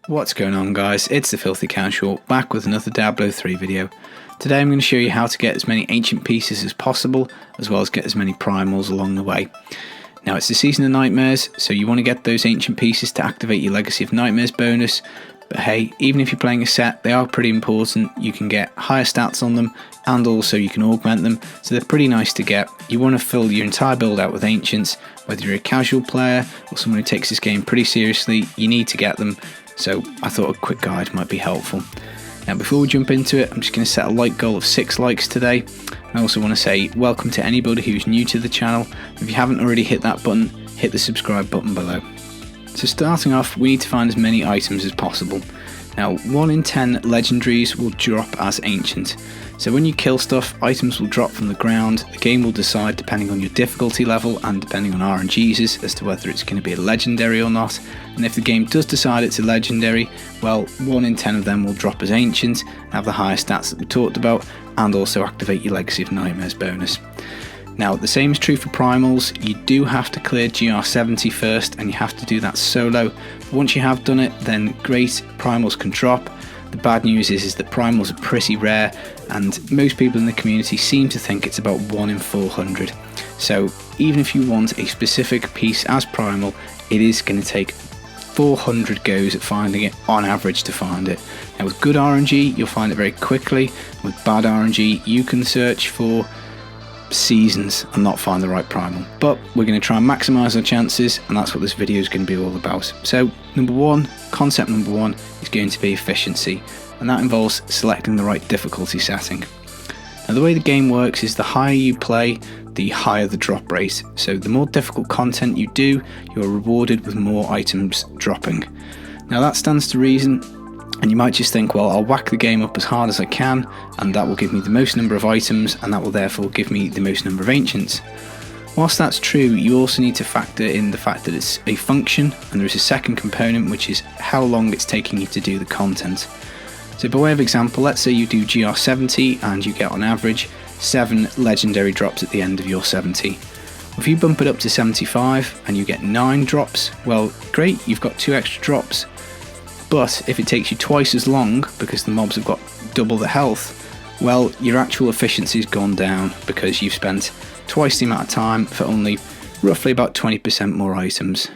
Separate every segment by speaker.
Speaker 1: What's going on, guys? It's the Filthy Casual, back with another Diablo 3 video. Today I'm going to show you how to get as many ancient pieces as possible, as well as get as many primals along the way. Now it's the Season of Nightmares, so you want to get those ancient pieces to activate your Legacy of Nightmares bonus, but hey, even if you're playing a set, they are pretty important. You can get higher stats on them, and also you can augment them, so they're pretty nice to get. You want to fill your entire build out with ancients, whether you're a casual player or someone who takes this game pretty seriously, you need to get them. So I thought a quick guide might be helpful. Now before we jump into it, I'm just going to set a like goal of 6 likes today. I also want to say welcome to anybody who's new to the channel. If you haven't already hit that button, hit the subscribe button below. So starting off, we need to find as many items as possible. Now 1 in 10 legendaries will drop as ancient. So when you kill stuff, items will drop from the ground. The game will decide, depending on your difficulty level and depending on RNGs, as to whether it's going to be a legendary or not. And if the game does decide it's a legendary, well, 1 in 10 of them will drop as ancient, have the higher stats that we talked about, and also activate your Legacy of Nightmares bonus. Now the same is true for primals. You do have to clear GR 70 first, and you have to do that solo. But once you have done it, then great, primals can drop. The bad news is that primals are pretty rare, and most people in the community seem to think it's about 1 in 400. So even if you want a specific piece as primal, it is going to take 400 goes at finding it on average to find it. Now with good RNG, you'll find it very quickly. With bad RNG, you can search for seasons and not find the right primal, but we're going to try and maximize our chances, and that's what this video is going to be all about. So concept number one is going to be efficiency, and that involves selecting the right difficulty setting. Now the way the game works is the higher you play, the higher the drop rate. So the more difficult content you do, you are rewarded with more items dropping. Now that stands to reason, and you might just think, well, I'll whack the game up as hard as I can, and that will give me the most number of items, and that will therefore give me the most number of ancients. Whilst that's true, you also need to factor in the fact that it's a function, and there is a second component, which is how long it's taking you to do the content. So by way of example, let's say you do GR 70 and you get on average 7 legendary drops at the end of your 70. If you bump it up to 75 and you get 9 drops, well great, you've got 2 extra drops. But if it takes you twice as long because the mobs have got double the health, well, your actual efficiency's gone down because you've spent twice the amount of time for only roughly about 20% more items.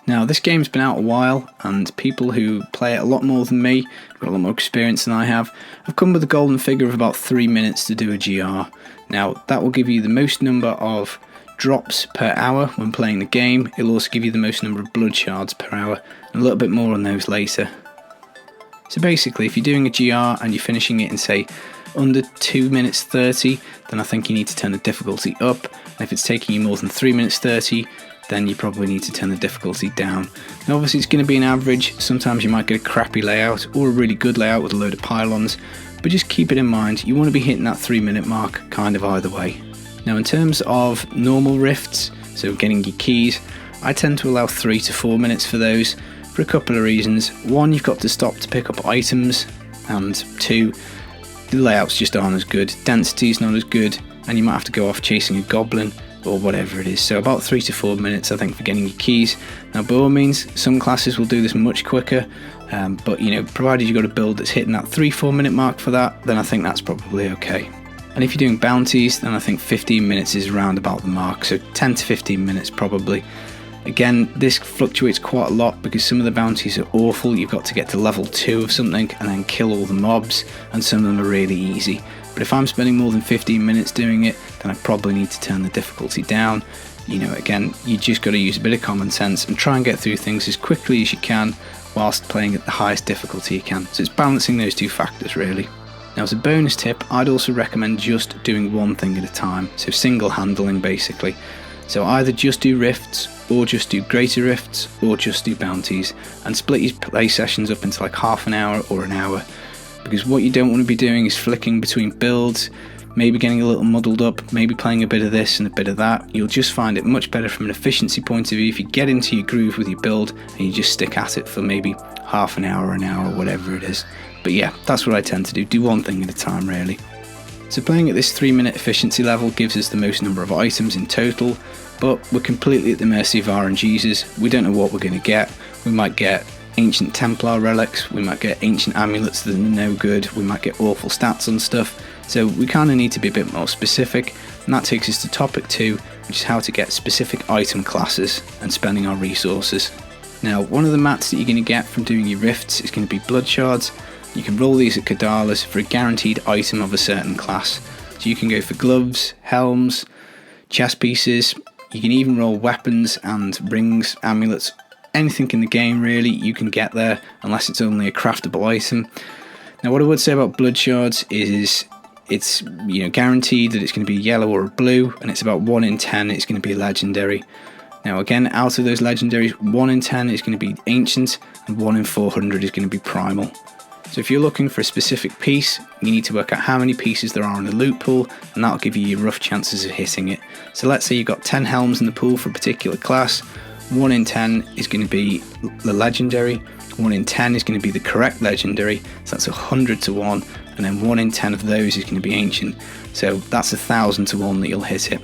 Speaker 1: Now this game's been out a while, and people who play it a lot more than me, got a lot more experience than I have come with a golden figure of about 3 minutes to do a GR. Now that will give you the most number of drops per hour when playing the game. It'll also give you the most number of blood shards per hour, and a little bit more on those later. So basically, if you're doing a GR and you're finishing it in say under 2 minutes 30, then I think you need to turn the difficulty up, and if it's taking you more than 3 minutes 30, then you probably need to turn the difficulty down. Now obviously it's going to be an average. Sometimes you might get a crappy layout or a really good layout with a load of pylons, but just keep it in mind, you want to be hitting that 3 minute mark kind of either way. Now in terms of normal rifts, so getting your keys, I tend to allow 3 to 4 minutes for those for a couple of reasons. 1, you've got to stop to pick up items, and 2, the layouts just aren't as good, density's not as good, and you might have to go off chasing a goblin or whatever it is. So about 3 to 4 minutes I think for getting your keys. Now by all means, some classes will do this much quicker, but you know, provided you've got a build that's hitting that 3-4 minute mark for that, then I think that's probably okay. And if you're doing bounties, then I think 15 minutes is around about the mark, so 10 to 15 minutes probably. Again, this fluctuates quite a lot because some of the bounties are awful. You've got to get to level 2 of something and then kill all the mobs, and some of them are really easy. But if I'm spending more than 15 minutes doing it, then I probably need to turn the difficulty down. You know, again, you just got to use a bit of common sense and try and get through things as quickly as you can whilst playing at the highest difficulty you can. So it's balancing those two factors really. Now as a bonus tip, I'd also recommend just doing one thing at a time, so single handling basically. So either just do rifts, or just do greater rifts, or just do bounties, and split your play sessions up into like half an hour or an hour, because what you don't want to be doing is flicking between builds, maybe getting a little muddled up, maybe playing a bit of this and a bit of that. You'll just find it much better from an efficiency point of view if you get into your groove with your build and you just stick at it for maybe half an hour, whatever it is. But yeah, that's what I tend to do one thing at a time really. So playing at this 3 minute efficiency level gives us the most number of items in total, but we're completely at the mercy of RNGs. We don't know what we're going to get. We might get ancient Templar relics, we might get ancient amulets that are no good, we might get awful stats on stuff. So we kind of need to be a bit more specific, and that takes us to topic 2, which is how to get specific item classes and spending our resources. Now, one of the mats that you're going to get from doing your rifts is going to be blood shards. You can roll these at Kadalas for a guaranteed item of a certain class. So you can go for gloves, helms, chest pieces. You can even roll weapons and rings, amulets, anything in the game really you can get there, unless it's only a craftable item. Now, what I would say about blood shards is it's guaranteed that it's going to be yellow or a blue, and it's about 1 in 10 it's going to be legendary. Now again, out of those legendaries, 1 in 10 is going to be ancient, and 1 in 400 is going to be primal. So if you're looking for a specific piece, you need to work out how many pieces there are in the loot pool, and that'll give you your rough chances of hitting it. So let's say you've got 10 helms in the pool for a particular class. 1 in 10 is going to be the legendary, 1 in 10 is going to be the correct legendary, so that's 100 to 1, and then 1 in 10 of those is going to be ancient, so that's 1,000 to 1 that you'll hit it.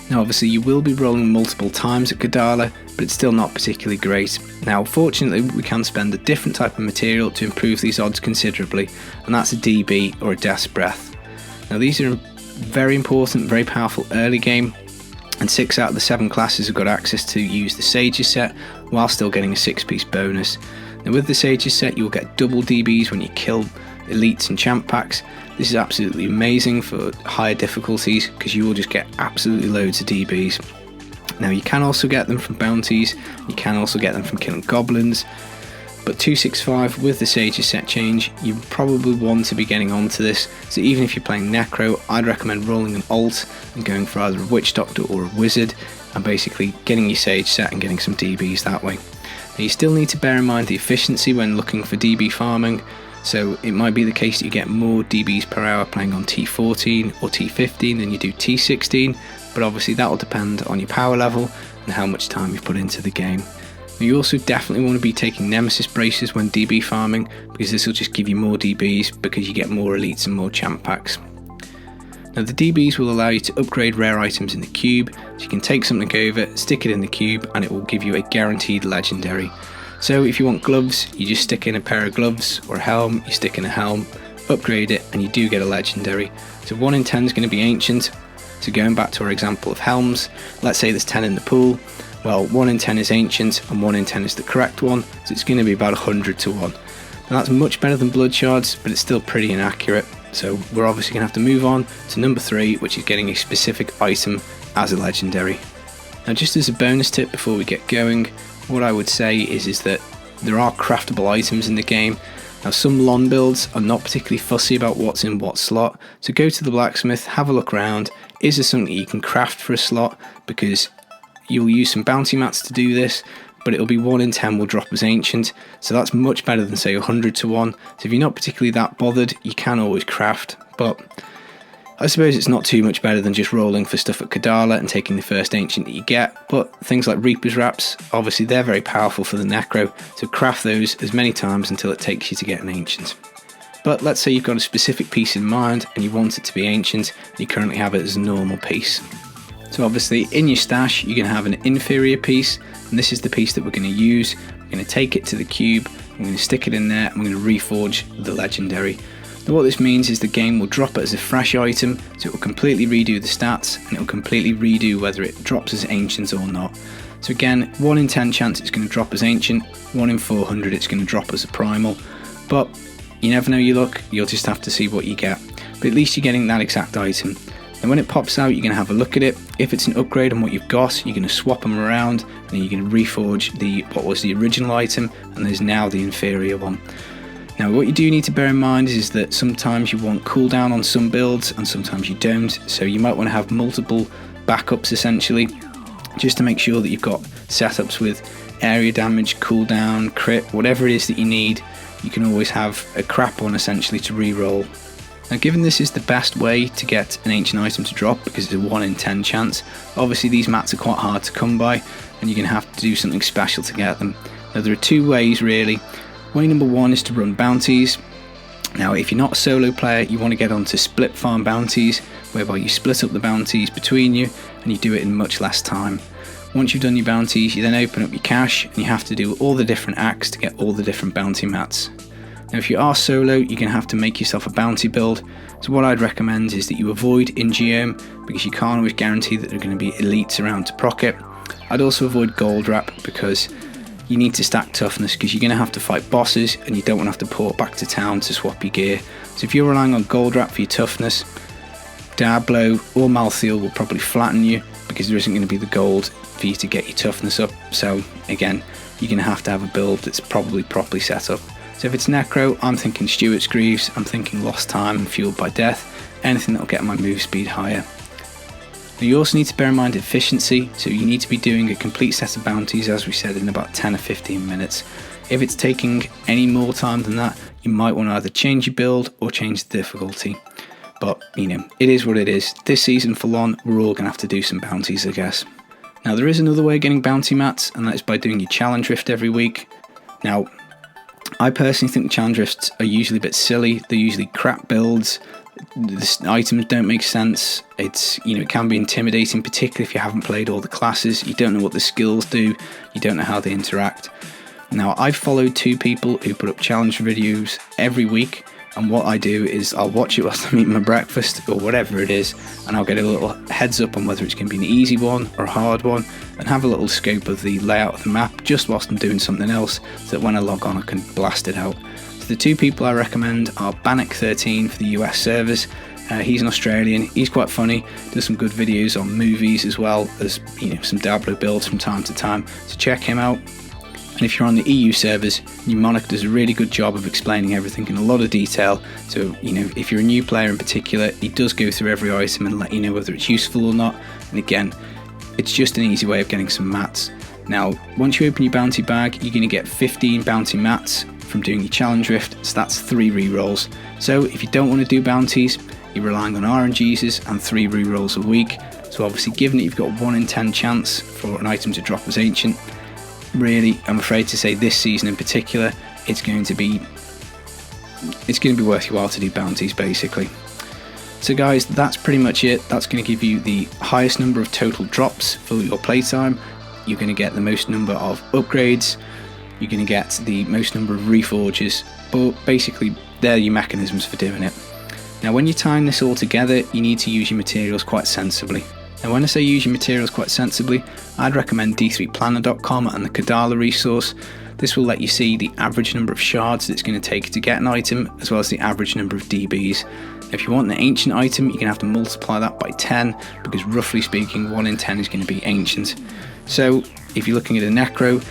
Speaker 1: Now obviously you will be rolling multiple times at Kadala, but it's still not particularly great. Now fortunately we can spend a different type of material to improve these odds considerably, and that's a DB or a Death's Breath. Now these are very important, very powerful early game, and 6 out of the 7 classes have got access to use the Sages set while still getting a 6-piece bonus. Now with the Sages set you'll get double DBs when you kill elites and champ packs. This is absolutely amazing for higher difficulties because you will just get absolutely loads of DBs. Now you can also get them from bounties, you can also get them from killing goblins, but 265 with the Sages set change, you probably want to be getting onto this. So even if you're playing Necro, I'd recommend rolling an alt and going for either a Witch Doctor or a Wizard, and basically getting your Sage set and getting some DBs that way. Now you still need to bear in mind the efficiency when looking for DB farming. So it might be the case that you get more DBs per hour playing on T14 or T15 than you do T16, but obviously that will depend on your power level and how much time you've put into the game. Now you also definitely want to be taking Nemesis braces when DB farming, because this will just give you more DBs because you get more elites and more champ packs. Now the DBs will allow you to upgrade rare items in the cube, so you can take something over, stick it in the cube, and it will give you a guaranteed legendary. So if you want gloves, you just stick in a pair of gloves, or a helm, you stick in a helm, upgrade it, and you do get a legendary. So 1 in 10 is going to be ancient. So going back to our example of helms, let's say there's 10 in the pool. Well, 1 in 10 is ancient, and 1 in 10 is the correct one, so it's going to be about 100 to 1. Now that's much better than blood shards, but it's still pretty inaccurate. So we're obviously going to have to move on to number 3, which is getting a specific item as a legendary. Now just as a bonus tip before we get going, what I would say is that there are craftable items in the game. Now some LON builds are not particularly fussy about what's in what slot, so go to the blacksmith, have a look around. Is there something you can craft for a slot? Because you'll use some bounty mats to do this, but it'll be 1 in 10 will drop as ancient, so that's much better than say 100 to 1. So if you're not particularly that bothered, you can always craft, but I suppose it's not too much better than just rolling for stuff at Kadala and taking the first ancient that you get. But things like Reaper's Wraps, obviously they're very powerful for the Necro, so craft those as many times until it takes you to get an ancient. But let's say you've got a specific piece in mind and you want it to be ancient, and you currently have it as a normal piece. So obviously in your stash you're going to have an inferior piece, and this is the piece that we're going to use. We're going to take it to the cube, we're going to stick it in there, and we're going to reforge the legendary. Now what this means is the game will drop it as a fresh item, so it will completely redo the stats, and it will completely redo whether it drops as ancient or not. So again, 1 in 10 chance it's going to drop as ancient, 1 in 400 it's going to drop as a primal, but you never know your luck, you'll just have to see what you get. But at least you're getting that exact item. And when it pops out, you're going to have a look at it. If it's an upgrade on what you've got, you're going to swap them around, and then you're going to reforge what was the original item, and there's now the inferior one. Now what you do need to bear in mind is that sometimes you want cooldown on some builds and sometimes you don't, so you might want to have multiple backups essentially, just to make sure that you've got setups with area damage, cooldown, crit, whatever it is that you need. You can always have a crap one essentially to re-roll. Now given this is the best way to get an ancient item to drop because it's a 1 in 10 chance, obviously these mats are quite hard to come by and you're going to have to do something special to get them. Now there are 2 ways really. Way number 1 is to run bounties. Now if you're not a solo player, you want to get onto split farm bounties, whereby you split up the bounties between you and you do it in much less time. Once you've done your bounties, you then open up your cache and you have to do all the different acts to get all the different bounty mats. Now if you are solo, you're going to have to make yourself a bounty build. So what I'd recommend is that you avoid Ingeome, because you can't always guarantee that there are going to be elites around to proc it. I'd also avoid gold wrap, because you need to stack toughness, because you're going to have to fight bosses and you don't want to have to port back to town to swap your gear. So if you're relying on gold wrap for your toughness, Diablo or Malthael will probably flatten you, because there isn't going to be the gold for you to get your toughness up. So again, you're going to have a build that's probably properly set up. So if it's Necro, I'm thinking Stuart's Greaves, I'm thinking Lost Time and Fueled by Death, anything that'll get my move speed higher. Now you also need to bear in mind efficiency, so you need to be doing a complete set of bounties, as we said, in about 10 or 15 minutes. If it's taking any more time than that, you might want to either change your build or change the difficulty. But, you know, it is what it is. This season for Lon, we're all going to have to do some bounties, I guess. Now, there is another way of getting bounty mats, and that is by doing your challenge rift every week. Now, I personally think the challenge rifts are usually a bit silly. They're usually crap builds. The items don't make sense. It can be intimidating, particularly if you haven't played all the classes. You don't know what the skills do. You don't know how they interact. Now, I've followed 2 people who put up challenge videos every week. And what I do is I'll watch it whilst I'm eating my breakfast or whatever it is, and I'll get a little heads up on whether it's going to be an easy one or a hard one, and have a little scope of the layout of the map just whilst I'm doing something else, so that when I log on I can blast it out. So the 2 people I recommend are Bannock13 for the US servers. He's an Australian, he's quite funny, does some good videos on movies as well as some Diablo builds from time to time, so check him out. And if you're on the EU servers, Mnemonic does a really good job of explaining everything in a lot of detail. So, if you're a new player in particular, he does go through every item and let you know whether it's useful or not. And again, it's just an easy way of getting some mats. Now, once you open your bounty bag, you're going to get 15 bounty mats from doing your challenge rift. So that's 3 rerolls. So if you don't want to do bounties, you're relying on RNGs and 3 rerolls a week. So obviously, given that you've got 1 in 10 chance for an item to drop as ancient, really, I'm afraid to say this season in particular, it's going to be worth your while to do bounties, basically. So guys, that's pretty much it. That's going to give you the highest number of total drops for your playtime. You're going to get the most number of upgrades. You're going to get the most number of reforges. But basically, they're your mechanisms for doing it. Now, when you're tying this all together, you need to use your materials quite sensibly. Now, when I say use your materials quite sensibly, I'd recommend d3planner.com and the Kadala resource. This will let you see the average number of shards that it's going to take to get an item, as well as the average number of DBs. If you want an ancient item, you're going to have to multiply that by 10, because roughly speaking, 1 in 10 is going to be ancient. So, if you're looking at a Necro,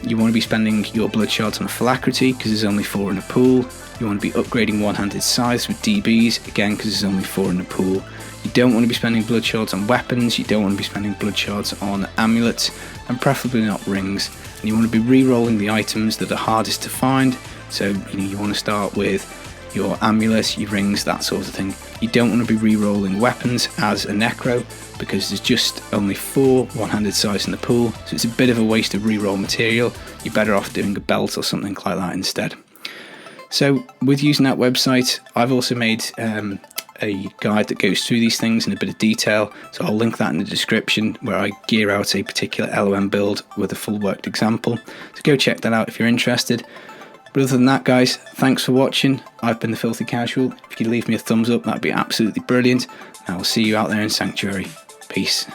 Speaker 1: you want to be spending your blood shards on a Phylactery, because there's only 4 in a pool. You want to be upgrading one-handed scythes with DBs, again because there's only 4 in the pool. You don't want to be spending blood shards on weapons, you don't want to be spending blood shards on amulets, and preferably not rings. And you want to be re-rolling the items that are hardest to find, so you want to start with your amulets, your rings, that sort of thing. You don't want to be re-rolling weapons as a Necro, because there's just only 4 one-handed scythes in the pool, so it's a bit of a waste of re-roll material. You're better off doing a belt or something like that instead. So with using that website, I've also made a guide that goes through these things in a bit of detail, so I'll link that in the description, where I gear out a particular LOM build with a full worked example, so go check that out if you're interested. But other than that, guys, thanks for watching. I've been the Filthy Casual. If you could leave me a thumbs up, that'd be absolutely brilliant, and I will see you out there in Sanctuary. Peace.